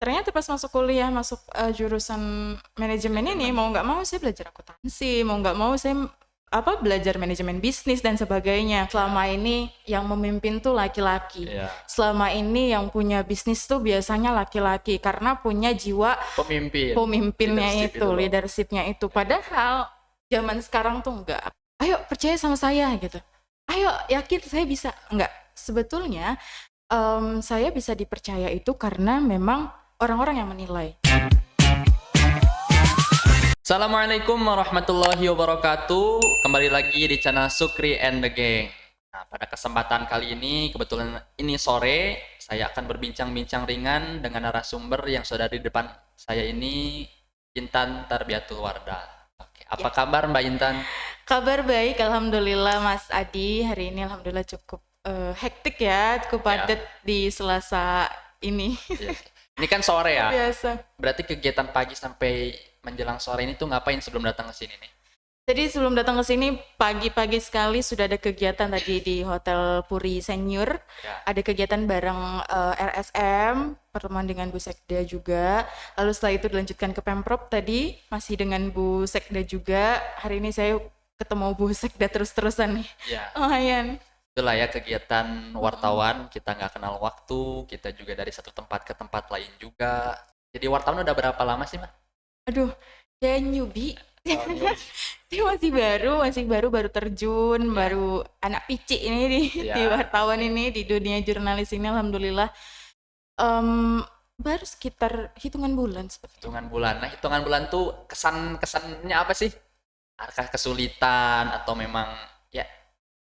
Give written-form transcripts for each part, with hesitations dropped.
ternyata pas masuk kuliah, masuk jurusan manajemen ini, mau nggak mau saya belajar akuntansi, mau nggak mau saya belajar manajemen bisnis dan sebagainya. Selama ini yang memimpin tuh laki-laki. Iya. Selama ini yang punya bisnis tuh biasanya laki-laki karena punya jiwa pemimpinnya leadershipnya itu. Padahal zaman sekarang tuh enggak. Ayo percaya sama saya gitu. Ayo yakin saya bisa. Enggak. Sebetulnya saya bisa dipercaya itu karena memang orang-orang yang menilai. Assalamualaikum warahmatullahi wabarakatuh. Kembali lagi di channel Sukri and the Gang. Nah, pada kesempatan kali ini, kebetulan ini sore, saya akan berbincang-bincang ringan dengan narasumber yang sudah di depan saya ini, Intan Tarbiyatul Wardah. Oke, apa kabar Mbak Intan? Kabar baik, alhamdulillah Mas Adi. Hari ini alhamdulillah cukup hektik ya, cukup padat di Selasa ini. Yes. Ini kan sore ya? Biasa. Berarti kegiatan pagi sampai menjelang sore ini tuh ngapain sebelum datang ke sini nih? Jadi sebelum datang ke sini pagi-pagi sekali sudah ada kegiatan tadi di Hotel Puri Senior. Ya. Ada kegiatan bareng RSM, pertemuan dengan Bu Sekda juga. Lalu setelah itu dilanjutkan ke Pemprov tadi, masih dengan Bu Sekda juga. Hari ini saya ketemu Bu Sekda terus-terusan nih. Ya. Lumayan. Itulah ya kegiatan wartawan, kita nggak kenal waktu, kita juga dari satu tempat ke tempat lain juga. Jadi wartawan udah berapa lama sih, Mbak? Aduh, saya newbie. Saya masih baru terjun, baru anak picik ini di wartawan ini, di dunia jurnalis ini alhamdulillah. Baru sekitar hitungan bulan seperti itu. Hitungan bulan. Nah, hitungan bulan tuh kesannya apa sih? Apakah kesulitan atau memang ya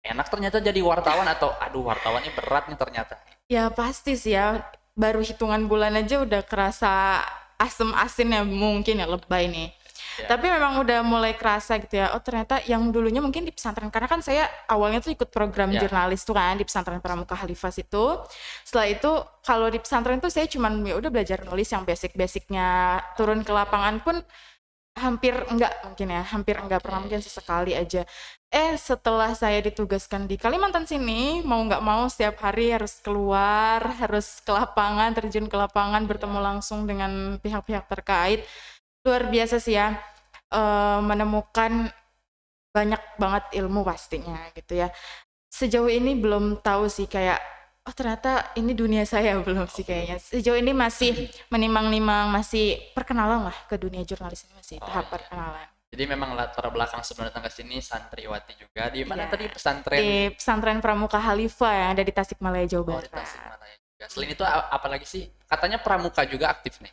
enak ternyata jadi wartawan, atau aduh wartawannya berat nih ternyata? Ya pasti sih ya, baru hitungan bulan aja udah kerasa asem-asin ya, mungkin ya lebay nih. Ya. Tapi memang udah mulai kerasa gitu ya, oh ternyata yang dulunya mungkin di pesantren, karena kan saya awalnya tuh ikut program jurnalis tuh kan di pesantren Pramuka Khalifas itu. Setelah itu kalau di pesantren tuh saya cuman ya udah belajar nulis yang basic-basicnya, turun ke lapangan pun hampir enggak pernah, mungkin sesekali aja. Setelah saya ditugaskan di Kalimantan sini, mau nggak mau setiap hari harus keluar, harus ke lapangan, terjun ke lapangan, bertemu langsung dengan pihak-pihak terkait. Luar biasa sih ya, menemukan banyak banget ilmu pastinya gitu ya. Sejauh ini belum tahu sih kayak, oh ternyata ini dunia saya, belum sih kayaknya. Sejauh ini masih menimang-nimang, masih perkenalan lah ke dunia jurnalis ini, masih tahap perkenalan. Jadi memang latar belakang sebelum datang ke sini santriwati juga. Di mana tadi pesantren? Di pesantren Pramuka Khalifah yang ada di Tasikmalaya, Jawa Barat. Di Tasikmalaya juga. Selain itu apalagi sih? Katanya pramuka juga aktif nih.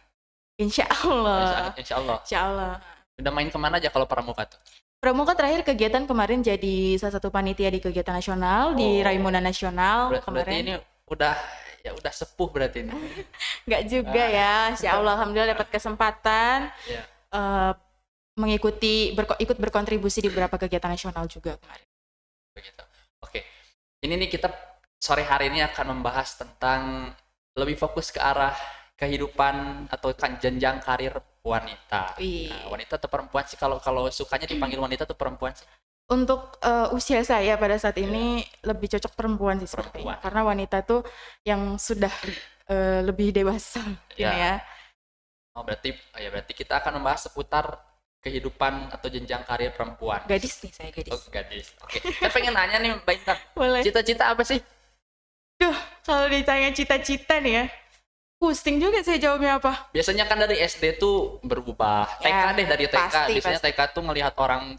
Insya Allah. Insya Allah. Insya Allah. Udah main kemana aja kalau pramuka tuh? Pramuka terakhir kegiatan kemarin jadi salah satu panitia di kegiatan nasional di Raimuna Nasional kemarin. Berarti ini udah sepuh berarti ini. Enggak juga ya. Insya Allah alhamdulillah dapat kesempatan ikut berkontribusi di beberapa kegiatan nasional juga kemarin. Begitu. Oke. Ini nih kita sore hari ini akan membahas tentang lebih fokus ke arah kehidupan atau jenjang karir wanita. Nah, wanita atau perempuan sih, kalau sukanya dipanggil wanita atau perempuan sih? Untuk usia saya pada saat ini lebih cocok perempuan sih sepertinya. Karena wanita tuh yang sudah lebih dewasa ya. Oh, berarti kita akan membahas seputar kehidupan atau jenjang karir perempuan. Gadis nih, saya gadis. Oh, gadis. Oke. Saya pengen nanya nih Mbak Intan. Boleh. Cita-cita apa sih? Duh, kalau ditanya cita-cita nih ya, pusing juga saya jawabnya apa. Biasanya kan dari SD tuh berubah. TK deh, dari TK. Biasanya TK tuh ngelihat orang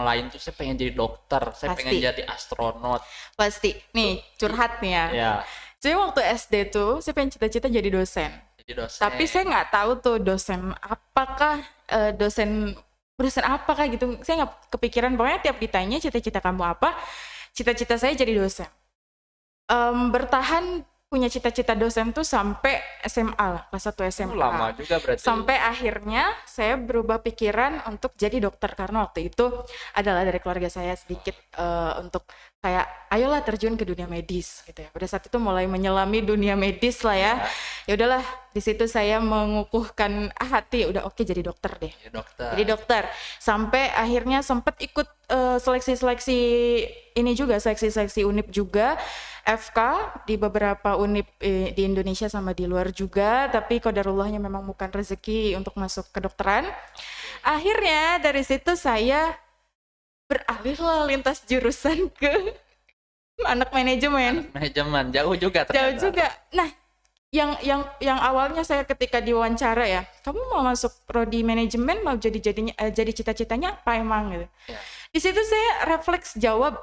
lain tuh, saya pengen jadi dokter, saya pengen jadi astronot. Pasti. Nih, curhat nih ya. Ya. Jadi waktu SD tuh, saya pengen cita-cita jadi dosen. Tapi saya nggak tahu tuh dosen apakah gitu. Saya nggak kepikiran. Pokoknya tiap ditanya cita-cita kamu apa, cita-cita saya jadi dosen. Bertahan punya cita-cita dosen tuh sampai SMA lah, kelas 1 SMA. Lama juga berarti. Sampai akhirnya saya berubah pikiran untuk jadi dokter, karena waktu itu adalah dari keluarga saya sedikit untuk kayak ayolah terjun ke dunia medis gitu ya. Pada saat itu mulai menyelami dunia medis lah ya. Ya udahlah, di situ saya mengukuhkan hati, udah oke jadi dokter deh. Ya, dokter. Jadi dokter. Sampai akhirnya sempat ikut seleksi-seleksi ini juga, seleksi-seleksi UNIP juga, FK di beberapa UNIP di Indonesia sama di luar juga, tapi qadarullahnya memang bukan rezeki untuk masuk kedokteran. Akhirnya dari situ saya beralihlah lintas jurusan ke anak manajemen. Manajemen jauh juga Jauh ternyata. juga. Nah, yang awalnya saya ketika diwawancara ya, kamu mau masuk prodi manajemen, mau jadi cita-citanya apa emang gitu. Ya. Di situ saya refleks jawab,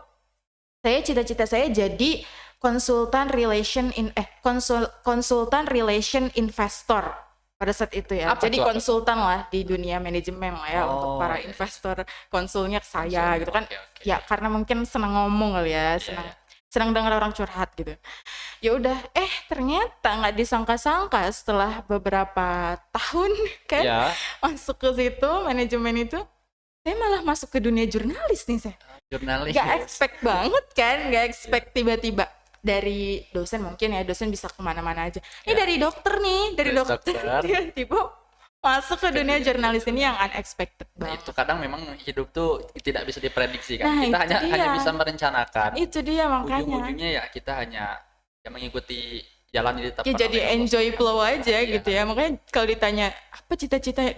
cita-cita saya jadi konsultan relation investor pada saat itu ya. Apa Jadi tuh? konsultan lah di dunia manajemen lah ya, untuk para iya. investor, konsulnya ke saya Konsul, gitu kan. oke, oke. Ya karena mungkin senang ngomong kali ya, senang dengar orang curhat gitu. Ya udah, ternyata nggak disangka-sangka setelah beberapa tahun kan Ya, masuk ke situ manajemen itu, saya malah masuk ke dunia jurnalis nih saya. jurnalis. Gak expect banget kan, gak expect tiba-tiba dari dosen, mungkin ya dosen bisa kemana-mana aja. Ini Ya. dari dokter nih, dari Dari dokter dokter. tiba-tiba masuk ke dunia jurnalis ini yang unexpected Nah, banget. itu kadang memang hidup tuh tidak bisa diprediksi kan. Nah, Kita itu hanya dia. bisa merencanakan. Itu dia makanya. Ujung-ujungnya ya kita hanya mengikuti jalan yang Ya ditetapkan jadi oleh Allah. enjoy flow aja Iya. gitu ya. Makanya kalau ditanya apa cita-citanya,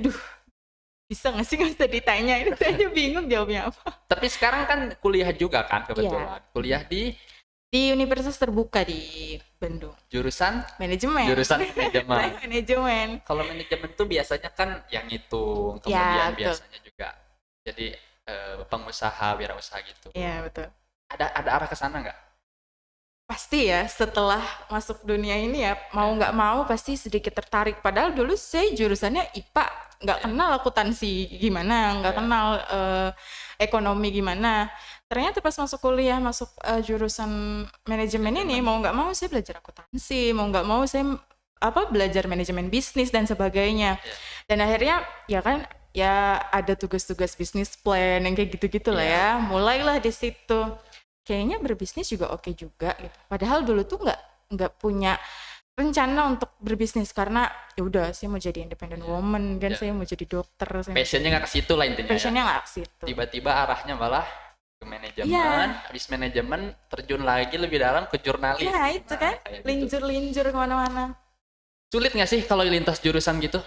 bisa nggak sih, nggak usah ditanya, ini saya aja bingung jawabnya apa. Tapi sekarang kan kuliah juga kan kebetulan. Iya. Kuliah di Di Universitas Terbuka di Bandung, jurusan manajemen. manajemen. Saya manajemen. Kalau manajemen tuh biasanya kan yang ngitung, Ya, kemudian betul. biasanya juga jadi pengusaha, wirausaha gitu. Iya betul. Ada arah ke sana nggak? Pasti ya, setelah masuk dunia ini ya, mau nggak mau pasti sedikit tertarik. Padahal dulu saya jurusannya IPA, nggak kenal akuntansi gimana, nggak Ya. kenal ekonomi gimana. Ternyata pas masuk kuliah, masuk jurusan manajemen ini, mau nggak mau saya belajar akuntansi, mau nggak mau saya belajar manajemen bisnis dan sebagainya. Ya. Dan akhirnya ya kan, ya ada tugas-tugas bisnis plan yang kayak gitu-gitu lah Iya. ya. Mulailah di situ. Kayaknya berbisnis juga oke juga gitu. Padahal dulu tuh nggak punya rencana untuk berbisnis karena ya udah saya mau jadi independent woman dan Ya. saya mau jadi dokter. Passionnya nggak ke situ lah intinya. Passionnya nggak ke situ. Tiba-tiba arahnya malah ke manajemen, Iya. habis manajemen terjun lagi lebih dalam ke jurnalis. Ya itu kan, kayak gitu. linjur-linjur kemana-mana. Sulit nggak sih kalau lintas jurusan gitu?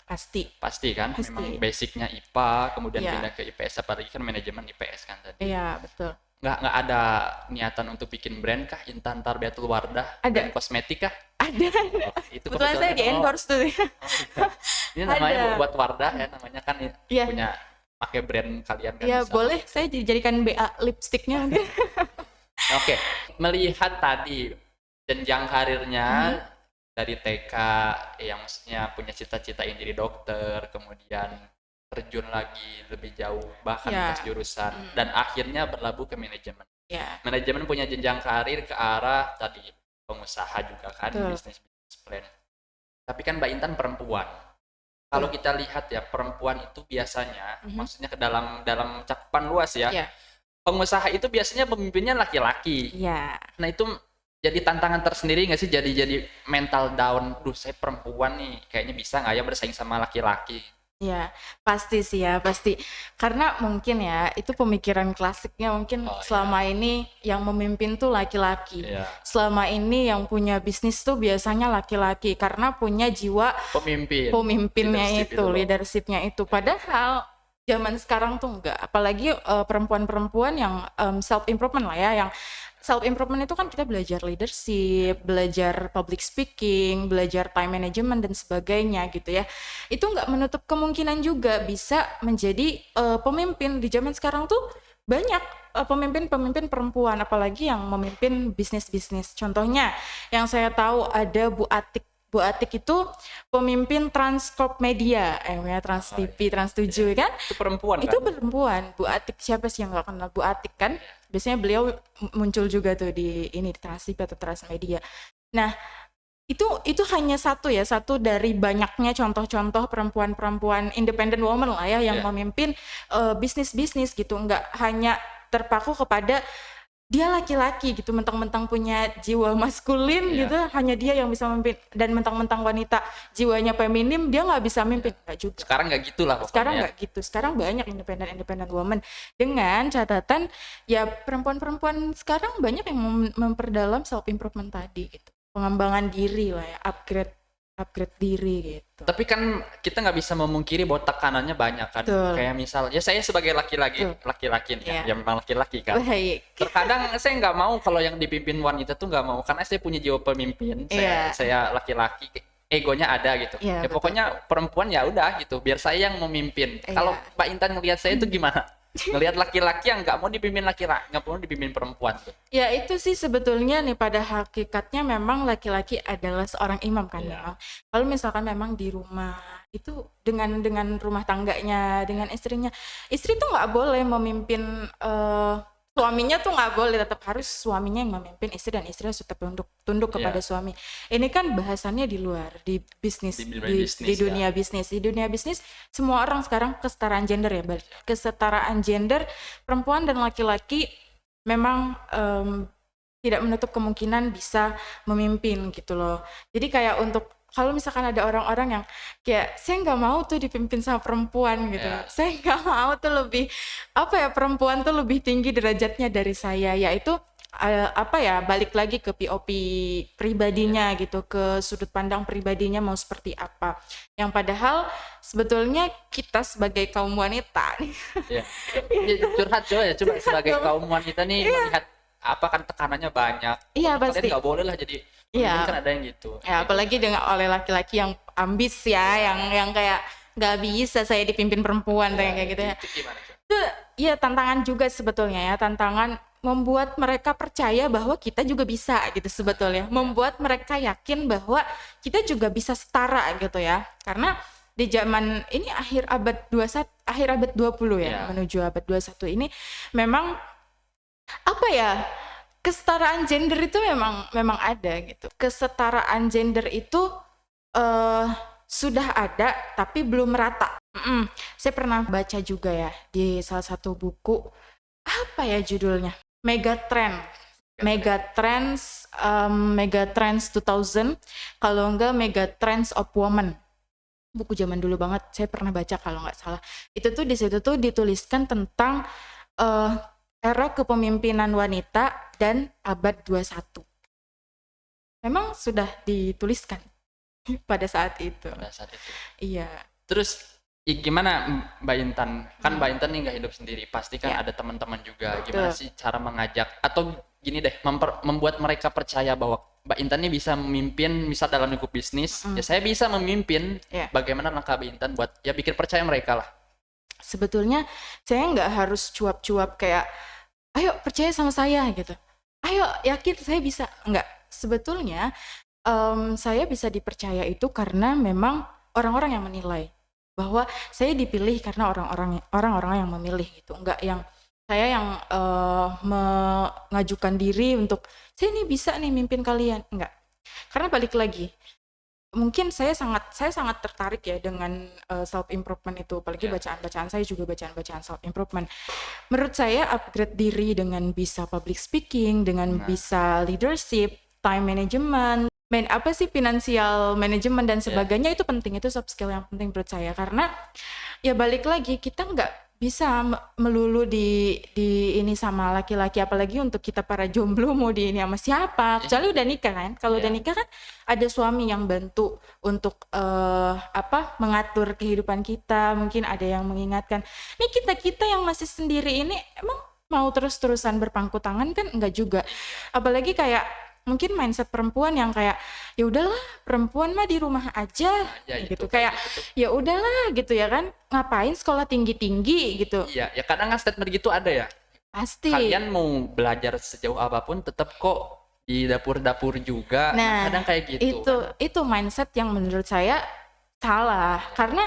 Pasti. Pasti kan, Pasti. memang basicnya IPA, kemudian Iya. pindah ke IPS, apalagi kan manajemen IPS kan tadi. Iya betul. Nggak ada niatan untuk bikin brand kah? Intan Tarbiatul Wardah, Ada. brand kosmetik kah? Ada. Oh, itu Kebetulan saya di endorse tuh. Ini namanya Ada. buat Wardah ya, namanya kan Iya. punya pakai brand kalian kan. Ya bisa. boleh, saya dijadikan BA lipstiknya. Oke, melihat tadi jenjang karirnya dari TK yang maksudnya punya cita-cita ingin jadi dokter, kemudian terjun lagi lebih jauh bahkan Ya. lintas jurusan dan akhirnya berlabuh ke manajemen. Ya, Manajemen punya jenjang karir ke arah tadi pengusaha juga kan, Betul. bisnis plan. Tapi kan Mbak Intan perempuan. Kalau kita lihat ya perempuan itu biasanya, maksudnya ke dalam cakupan luas ya. Iya. Pengusaha itu biasanya pemimpinnya laki-laki. iya. Nah itu jadi tantangan tersendiri nggak sih? Jadi mental down. Duh saya perempuan nih, kayaknya bisa nggak ya bersaing sama laki-laki? Ya, pasti sih ya, pasti. Karena mungkin ya, itu pemikiran klasiknya mungkin Oh, selama ini yang memimpin tuh laki-laki. Iya. Selama ini yang punya bisnis tuh biasanya laki-laki karena punya jiwa Pemimpin. pemimpinnya Leadership itu, loh. leadershipnya itu. Padahal zaman sekarang tuh enggak. Apalagi perempuan-perempuan yang self improvement lah ya, yang self improvement itu kan kita belajar leadership, belajar public speaking, belajar time management dan sebagainya gitu ya. Itu nggak menutup kemungkinan juga bisa menjadi pemimpin di zaman sekarang tuh banyak pemimpin-pemimpin perempuan, apalagi yang memimpin bisnis-bisnis. Contohnya yang saya tahu ada Bu Atik. Bu Atik itu pemimpin Transcorp Media, ya Trans TV, Trans 7 kan? Itu perempuan Itu kan? perempuan. Bu Atik, siapa sih yang nggak kenal Bu Atik kan? Biasanya beliau muncul juga tuh di Trans TV atau Trans Media. Nah, itu hanya satu dari banyaknya contoh-contoh perempuan-perempuan independent woman lah ya yang Iya. memimpin bisnis-bisnis gitu, nggak hanya terpaku kepada dia laki-laki gitu, mentang-mentang punya jiwa maskulin gitu, hanya dia yang bisa memimpin, dan mentang-mentang wanita jiwanya feminim dia nggak bisa mimpin. Nggak juga. Sekarang nggak gitulah pokoknya. Sekarang nggak gitu. Sekarang banyak independent woman, dengan catatan ya perempuan-perempuan sekarang banyak yang memperdalam self improvement tadi gitu, pengembangan diri lah ya, upgrade diri gitu. Tapi kan kita nggak bisa memungkiri bahwa tekanannya banyak kan. Betul. Kayak misal, ya saya sebagai laki-laki nih ya, ya memang laki-laki kan. Baik. Terkadang saya nggak mau kalau yang dipimpin wanita tuh nggak mau, karena saya punya jiwa pemimpin. Saya laki-laki, egonya ada gitu. Ya pokoknya perempuan ya udah gitu, biar saya yang memimpin. Kalau Mbak Intan ngelihat saya itu gimana? Ngelihat laki-laki yang nggak mau dipimpin laki-laki, nggak mau dipimpin perempuan tuh. Ya itu sih sebetulnya nih, pada hakikatnya memang laki-laki adalah seorang imam kan. Memang kalau misalkan memang di rumah itu dengan rumah tangganya, dengan istrinya, istri tuh nggak boleh memimpin suaminya, tuh nggak boleh, tetap harus suaminya yang memimpin istri, dan istri harus tetap tunduk kepada suami. Ini kan bahasannya di luar, di bisnis, di dunia bisnis. Di dunia bisnis semua orang sekarang kesetaraan gender ya, kesetaraan gender, perempuan dan laki-laki memang tidak menutup kemungkinan bisa memimpin gitu loh. Jadi kayak untuk kalau misalkan ada orang-orang yang kayak saya nggak mau tuh dipimpin sama perempuan gitu, saya nggak mau tuh lebih perempuan tuh lebih tinggi derajatnya dari saya, yaitu balik lagi ke POV pribadinya gitu, ke sudut pandang pribadinya mau seperti apa, yang padahal sebetulnya kita sebagai kaum wanita curhat coba sebagai kaum wanita nih melihat apa kan tekanannya banyak, pasti nggak boleh lah jadi kan ada yang gitu. Apalagi dengan oleh laki-laki yang ambis yang kayak nggak bisa saya dipimpin perempuan kayak gitu ya. Itu ya tantangan juga sebetulnya ya, tantangan membuat mereka percaya bahwa kita juga bisa gitu sebetulnya, membuat mereka yakin bahwa kita juga bisa setara gitu ya. Karena di zaman ini akhir abad 20 ya, menuju abad 21 ini memang kesetaraan gender itu memang ada gitu. Kesetaraan gender itu sudah ada tapi belum merata. Saya pernah baca juga ya di salah satu buku, judulnya Megatrends 2000, kalau enggak Megatrends of Women. Buku zaman dulu banget, saya pernah baca kalau nggak salah. Itu tuh di situ tuh dituliskan tentang era kepemimpinan wanita dan abad 21. Memang sudah dituliskan pada saat itu. Iya. Terus gimana Mbak Intan? Kan Mbak Intan nih nggak hidup sendiri, pasti kan ada teman-teman juga. Gimana sih cara mengajak, atau gini deh, membuat mereka percaya bahwa Mbak Intan nih bisa memimpin, misal dalam lingkup bisnis, ya saya bisa memimpin. Bagaimana langkah Mbak Intan buat ya bikin percaya mereka lah? Sebetulnya saya nggak harus cuap-cuap kayak ayo percaya sama saya gitu, ayo yakin saya bisa. Enggak, sebetulnya saya bisa dipercaya itu karena memang orang-orang yang menilai bahwa saya dipilih karena orang-orang yang memilih gitu. Enggak yang saya yang mengajukan diri untuk saya ini bisa nih mimpin kalian, enggak. Karena balik lagi, mungkin saya sangat tertarik ya dengan self improvement itu, apalagi bacaan-bacaan saya juga bacaan self improvement. Menurut saya upgrade diri dengan bisa public speaking, dengan bisa leadership, time management, financial management dan sebagainya, itu penting, itu soft skill yang penting menurut saya. Karena ya balik lagi, kita nggak bisa melulu di ini sama laki-laki, apalagi untuk kita para jomblo mau di ini sama siapa, kecuali udah nikah kan. Kalau udah nikah kan ada suami yang bantu untuk mengatur kehidupan kita, mungkin ada yang mengingatkan. Nih kita yang masih sendiri ini emang mau terus-terusan berpangku tangan kan, enggak juga. Apalagi kayak mungkin mindset perempuan yang kayak ya udahlah perempuan mah di rumah aja gitu, kayak ya udahlah gitu ya kan, ngapain sekolah tinggi-tinggi gitu. Iya, ya kadang statement gitu ada ya. Pasti. Kalian mau belajar sejauh apapun tetap kok di dapur-dapur juga. Nah, kadang kayak gitu. Itu mindset yang menurut saya salah. Karena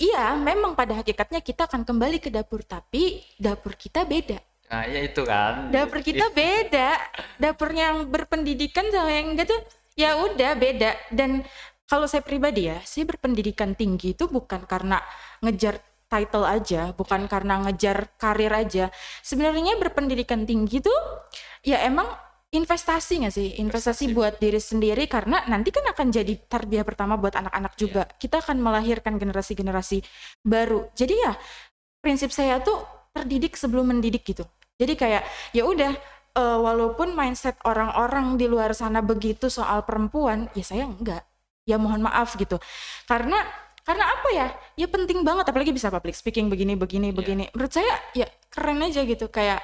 iya memang pada hakikatnya kita akan kembali ke dapur, tapi dapur kita beda. Nah, ya itu kan. Dapur kita beda. Dapur yang berpendidikan sama yang enggak tuh ya udah beda. Dan kalau saya pribadi ya, saya berpendidikan tinggi itu bukan karena ngejar title aja, bukan karena ngejar karir aja. Sebenarnya berpendidikan tinggi tuh ya emang investasi nggak sih? Investasi buat diri sendiri, karena nanti kan akan jadi tarbiyah pertama buat anak-anak juga. Kita akan melahirkan generasi-generasi baru. Jadi ya prinsip saya tuh terdidik sebelum mendidik gitu. Jadi kayak ya udah, walaupun mindset orang-orang di luar sana begitu soal perempuan, ya saya enggak. Ya mohon maaf gitu. Karena apa ya? Ya penting banget, apalagi bisa public speaking begini. Menurut saya ya keren aja gitu, kayak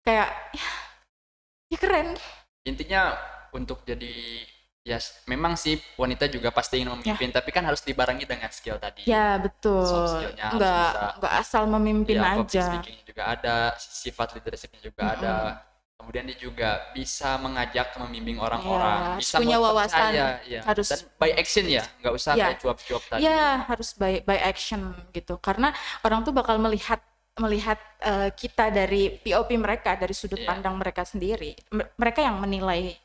ya keren. Intinya untuk jadi ya memang sih wanita juga pasti ingin memimpin, tapi kan harus dibarengi dengan skill tadi. Ya betul. Soft skillnya harus bisa. Enggak asal memimpin Ya, public aja. speakingnya juga ada, sifat leadershipnya juga ada. Kemudian dia juga bisa mengajak membimbing orang-orang, Ya, bisa punya membuat wawasan, percaya, ya. harus Dan by action ya, nggak usah Ya. kayak cuap-cuap tadi. ya harus by action gitu, karena orang tuh bakal melihat kita dari POV mereka, dari sudut Iya. pandang mereka sendiri. Mereka yang menilai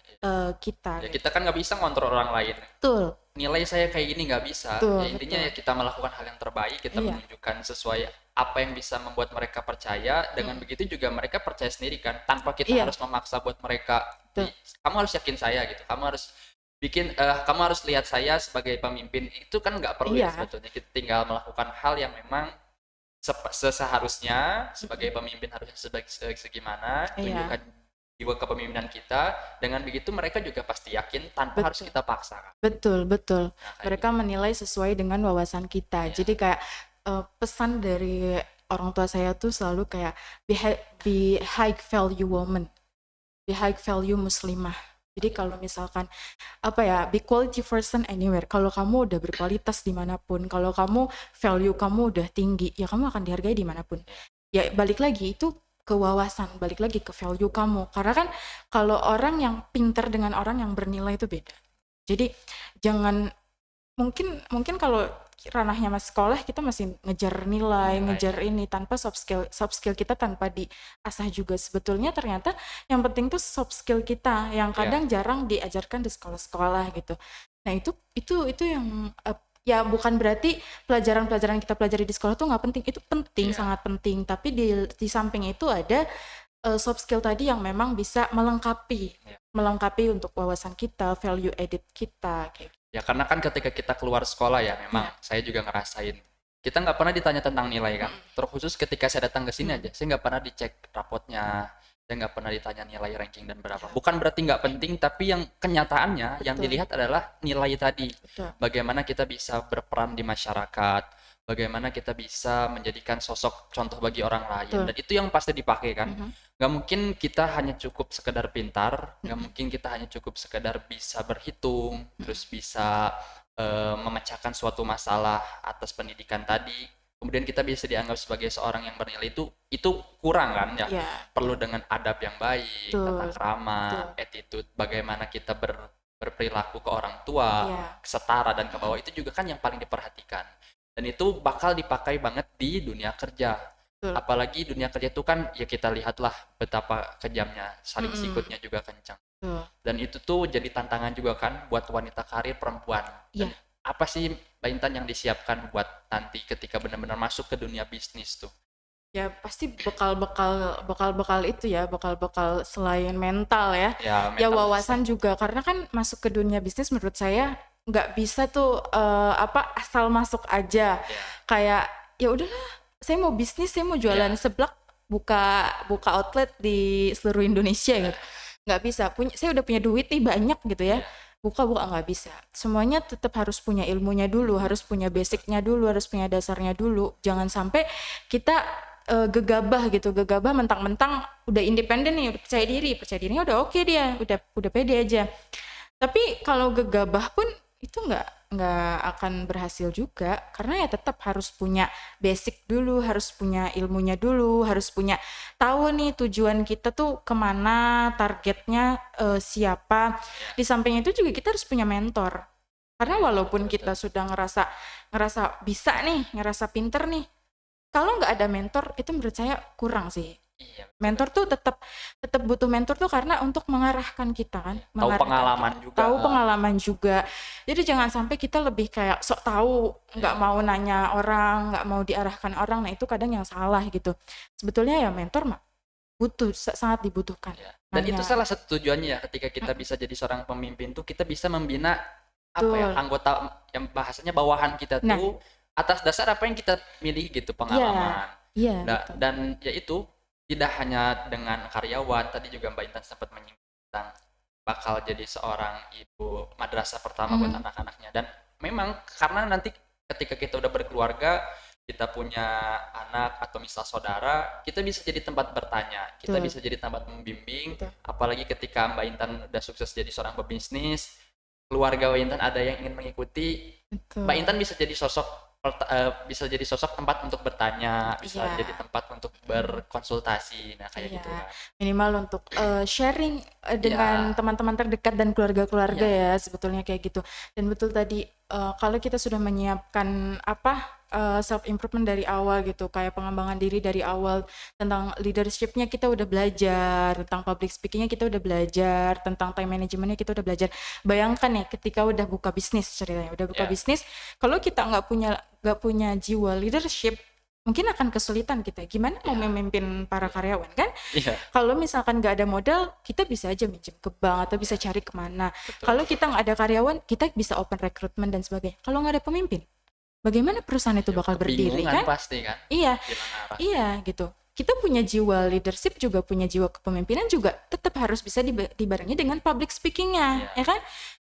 kita. Ya, kita kan nggak bisa ngontrol orang lain. Betul. Nilai saya kayak gini nggak bisa. Betul, Ya intinya betul. ya kita melakukan hal yang terbaik, kita Iya. menunjukkan sesuai apa yang bisa membuat mereka percaya. Dengan begitu juga mereka percaya sendiri kan, tanpa kita Iya. harus memaksa buat mereka. Betul. Kamu harus yakin saya gitu. Kamu harus lihat saya sebagai pemimpin. Itu kan nggak perlu ya Iya. sebetulnya. Kita tinggal melakukan hal yang memang seharusnya sebagai pemimpin harusnya segimana, Iya. tunjukkan jiwa kepemimpinan kita. Dengan begitu mereka juga pasti yakin tanpa harus kita paksa kan. Betul. Nah, kayak Mereka menilai sesuai dengan wawasan kita. Iya. Jadi kayak pesan dari orang tua saya tuh selalu kayak be high value woman, be high value muslimah. Jadi kalau misalkan be quality person anywhere. Kalau kamu udah berkualitas dimanapun, kalau kamu value kamu udah tinggi, ya kamu akan dihargai dimanapun. Ya balik lagi itu ke wawasan, balik lagi ke value kamu. Karena kan kalau orang yang pintar dengan orang yang bernilai itu beda. Jadi jangan, mungkin kalau ranahnya mas sekolah kita masih ngejar nilai, ngejar ini, tanpa soft skill kita tanpa diasah juga. Sebetulnya ternyata yang penting tuh soft skill kita yang kadang jarang diajarkan di sekolah-sekolah gitu. Nah itu yang ya bukan berarti pelajaran-pelajaran kita pelajari di sekolah tuh nggak penting, itu penting, sangat penting. Tapi di samping itu ada soft skill tadi yang memang bisa melengkapi untuk wawasan kita, value added kita kayak gitu. Ya karena kan ketika kita keluar sekolah ya memang saya juga ngerasain kita nggak pernah ditanya tentang nilai kan. Terkhusus ketika saya datang ke sini aja, saya nggak pernah dicek rapotnya, saya nggak pernah ditanya nilai ranking dan berapa. Bukan berarti nggak penting, tapi yang kenyataannya yang dilihat adalah nilai tadi. Betul. Bagaimana kita bisa berperan di masyarakat, bagaimana kita bisa menjadikan sosok contoh bagi orang lain. Betul. Dan itu yang pasti dipakai kan. Nggak mungkin kita hanya cukup sekedar pintar, nggak mungkin kita hanya cukup sekedar bisa berhitung, terus bisa memecahkan suatu masalah atas pendidikan tadi. Kemudian kita bisa dianggap sebagai seorang yang bernilai, itu kurang kan ya. Ya, Perlu dengan adab yang baik, Betul. tata krama, attitude, bagaimana kita berperilaku ke orang tua, Iya. setara dan ke bawah, itu juga kan yang paling diperhatikan. Dan itu bakal dipakai banget di dunia kerja. Betul. Apalagi dunia kerja itu kan ya kita lihatlah betapa kejamnya, saling sikutnya juga kencang. Betul. Dan itu tuh jadi tantangan juga kan buat wanita karir perempuan. Dan Iya. apa sih Mbak Intan yang disiapkan buat nanti ketika benar-benar masuk ke dunia bisnis tuh? Ya pasti bekal itu ya, bekal selain mental ya. Ya, Ya mental wawasan juga, karena kan masuk ke dunia bisnis menurut saya nggak bisa tuh asal masuk aja. Kayak ya udahlah, saya mau bisnis, saya mau jualan seblak, buka outlet di seluruh Indonesia gitu. Nggak bisa. Saya udah punya duit nih banyak gitu ya. Buka nggak bisa. Semuanya tetap harus punya ilmunya dulu, harus punya basicnya dulu, harus punya dasarnya dulu. Jangan sampai kita gegabah mentang-mentang udah independen nih, udah percaya dirinya udah oke, dia udah pede aja. Tapi kalau gegabah pun itu nggak akan berhasil juga, karena ya tetap harus punya basic dulu, harus punya ilmunya dulu, harus punya tahu nih tujuan kita tuh kemana, targetnya siapa. Di samping itu juga kita harus punya mentor, karena walaupun kita sudah ngerasa bisa nih, ngerasa pinter nih, kalau nggak ada mentor itu menurut saya kurang sih. Iya, Mentor tuh tetap tetap butuh mentor tuh karena untuk mengarahkan kita kan, tahu mengarahkan pengalaman kita, juga. tahu pengalaman juga. Jadi jangan sampai kita lebih kayak sok tahu, nggak Iya. mau nanya orang, nggak mau diarahkan orang. Nah itu kadang yang salah gitu. Sebetulnya ya mentor mah butuh, sangat dibutuhkan. Ya. Dan itu Nanya, salah satu tujuannya ya, ketika kita mm, bisa jadi seorang pemimpin tuh kita bisa membina apa ya, betul. anggota yang bahasanya bawahan kita Nah, tuh atas dasar apa yang kita milih gitu, iya, pengalaman. iya betul. Dan ya itu tidak hanya dengan karyawan, tadi juga Mbak Intan sempat menyinggung tentang bakal jadi seorang ibu madrasah pertama buat Mhm, anak-anaknya. Dan memang karena nanti ketika kita udah berkeluarga, kita punya anak atau misal saudara, kita bisa jadi tempat bertanya, kita betul, bisa jadi tempat membimbing, betul, apalagi ketika Mbak Intan udah sukses jadi seorang pebisnis, keluarga Mbak Intan ada yang ingin mengikuti, Mbak betul. Intan bisa jadi sosok bisa jadi sosok tempat untuk bertanya, bisa Iya. jadi tempat untuk Mhm. berkonsultasi, nah kayak gitu Iya, kan. minimal untuk, sharing, dengan Iya, teman-teman terdekat dan keluarga-keluarga iya, ya sebetulnya kayak gitu. Dan betul tadi, kalau kita sudah menyiapkan apa, self improvement dari awal gitu, kayak pengembangan diri dari awal, tentang leadership-nya kita udah belajar, tentang public speaking-nya kita udah belajar, tentang time management-nya kita udah belajar. Bayangkan ya ketika udah buka bisnis ceritanya, udah buka iya, bisnis, kalau kita nggak punya jiwa leadership, mungkin akan kesulitan kita. Gimana mau iya, memimpin para karyawan kan? iya, Kalau misalkan nggak ada modal, kita bisa aja minjem ke bank atau bisa cari kemana. betul. Kalau kita nggak ada karyawan, kita bisa open recruitment dan sebagainya. Kalau nggak ada pemimpin, bagaimana perusahaan itu Ya, bakal berdiri kebingungan kan? pasti kan, Iya, hilang arah. iya gitu. Kita punya jiwa leadership juga punya jiwa kepemimpinan juga tetap harus bisa dibarengi dengan public speakingnya, Iya, ya kan?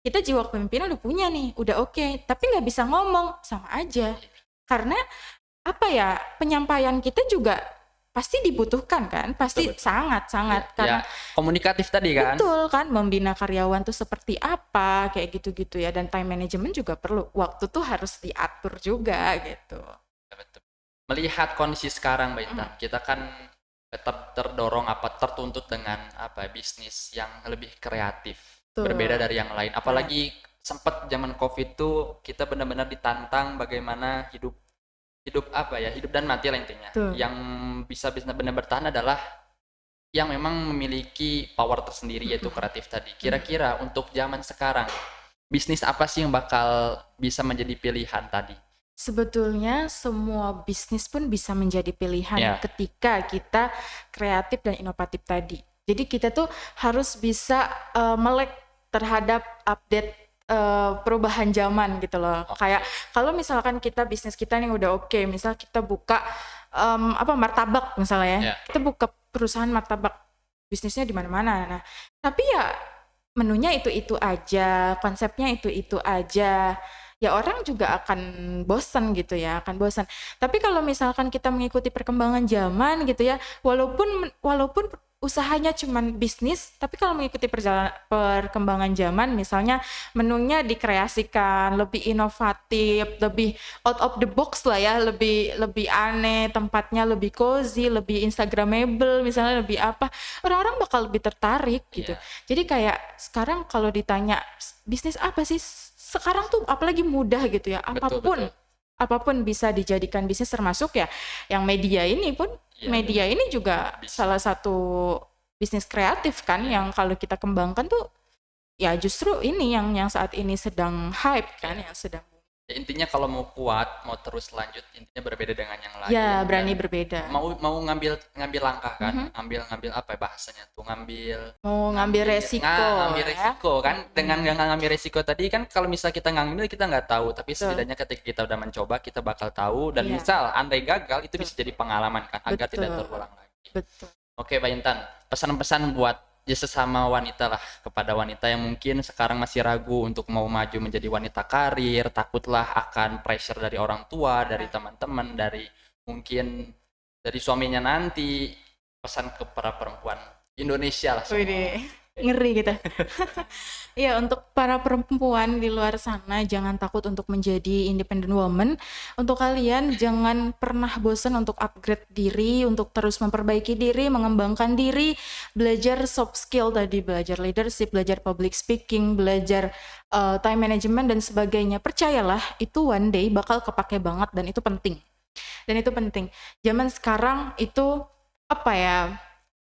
Kita jiwa kepemimpinan udah punya nih, udah oke, tapi nggak bisa ngomong sama aja. iya, Karena apa ya, penyampaian kita juga pasti dibutuhkan kan, betul pasti betul. Iya, sangat-sangat ya karena komunikatif tadi kan. betul kan, membina karyawan tuh seperti apa, kayak gitu-gitu ya, dan time management juga perlu, waktu tuh harus diatur juga gitu. Ya, betul. Melihat kondisi sekarang Mbak Mm, Intan, kita kan tetap terdorong apa tertuntut dengan apa bisnis yang lebih kreatif, berbeda betul, dari yang lain. ya, Apalagi sempat zaman Covid tuh kita benar-benar ditantang bagaimana hidup hidup apa ya, hidup dan mati lah intinya. betul. Yang bisa benar-benar bertahan adalah yang memang memiliki power tersendiri yaitu Mm-mm. kreatif tadi. Mm. Kira-kira untuk zaman sekarang, bisnis apa sih yang bakal bisa menjadi pilihan tadi? Sebetulnya semua bisnis pun bisa menjadi pilihan Ya, ketika kita kreatif dan inovatif tadi. Jadi kita tuh harus bisa melek terhadap update perubahan zaman gitu loh. Kayak oke. kalau misalkan kita bisnis kita nih udah oke, misal kita buka apa martabak misalnya ya, Ya, kita buka perusahaan martabak, bisnisnya di mana-mana. Nah, tapi ya menunya itu-itu aja, konsepnya itu-itu aja, ya orang juga akan bosan gitu ya, akan bosan. Tapi kalau misalkan kita mengikuti perkembangan zaman gitu ya, walaupun walaupun usahanya cuman bisnis, tapi kalau mengikuti perkembangan zaman, misalnya menunya dikreasikan, lebih inovatif, lebih out of the box lah ya, lebih lebih aneh, tempatnya lebih cozy, lebih instagramable, misalnya lebih apa, orang-orang bakal lebih tertarik gitu. iya, Jadi kayak sekarang kalau ditanya bisnis apa sih? Sekarang tuh apalagi mudah gitu ya. betul Apapun betul. apapun bisa dijadikan bisnis termasuk ya yang media ini pun, Iya, media benar. ini juga Bisa. salah satu bisnis kreatif kan Iya, yang kalau kita kembangkan tuh ya justru ini yang saat ini sedang hype kan, iya. yang sedang Ya, intinya kalau mau kuat, mau terus lanjut, intinya berbeda dengan yang ya lain dan berani berbeda. mau ngambil ngambil langkah kan, Mhm. ngambil ngambil apa ya bahasanya tuh, ngambil Mau ngambil resiko ngambil ya. resiko kan. Dengan Mhm. nggak ngambil resiko tadi kan kalau misal kita ngambil kita nggak tahu, tapi Betul. setidaknya ketika kita udah mencoba kita bakal tahu dan Iya, misal andai gagal itu betul. bisa jadi pengalaman kan agar tidak Betul. terulang lagi. Betul. Oke, Mbak Intan, pesan-pesan buat ya sesama wanita lah, kepada wanita yang mungkin sekarang masih ragu untuk mau maju menjadi wanita karir, takutlah akan pressure dari orang tua, dari teman-teman, dari mungkin dari suaminya nanti. Pesan ke para perempuan Indonesia lah semua. Widih, ngeri kita. Iya, untuk para perempuan di luar sana jangan takut untuk menjadi independent woman. Untuk kalian jangan pernah bosan untuk upgrade diri, untuk terus memperbaiki diri, mengembangkan diri, belajar soft skill tadi, belajar leadership, belajar public speaking, belajar time management dan sebagainya. Percayalah, itu one day bakal kepake banget dan itu penting. Dan itu penting. Zaman sekarang itu apa ya,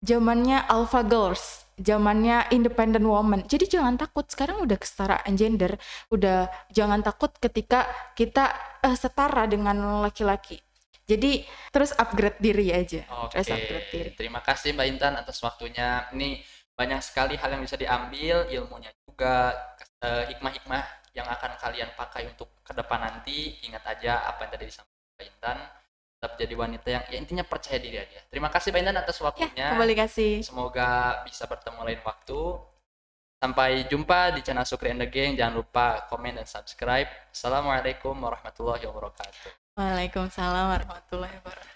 zamannya alpha girls, zamannya independent woman. Jadi jangan takut, sekarang udah kesetaraan gender, udah jangan takut ketika kita setara dengan laki-laki. Jadi terus upgrade diri aja, terus upgrade diri. Terima kasih Mbak Intan atas waktunya. Ini banyak sekali hal yang bisa diambil, ilmunya juga, hikmah-hikmah yang akan kalian pakai untuk ke depan nanti. Ingat aja apa yang tadi disampaikan Mbak Intan. Tetap jadi wanita yang ya intinya percaya diri aja. Terima kasih Mbak Intan atas waktunya. Kembali kasih. Semoga bisa bertemu lain waktu. Sampai jumpa di channel Sukri and the Gang. Jangan lupa komen dan subscribe. Assalamualaikum warahmatullahi wabarakatuh. Waalaikumsalam warahmatullahi wabarakatuh.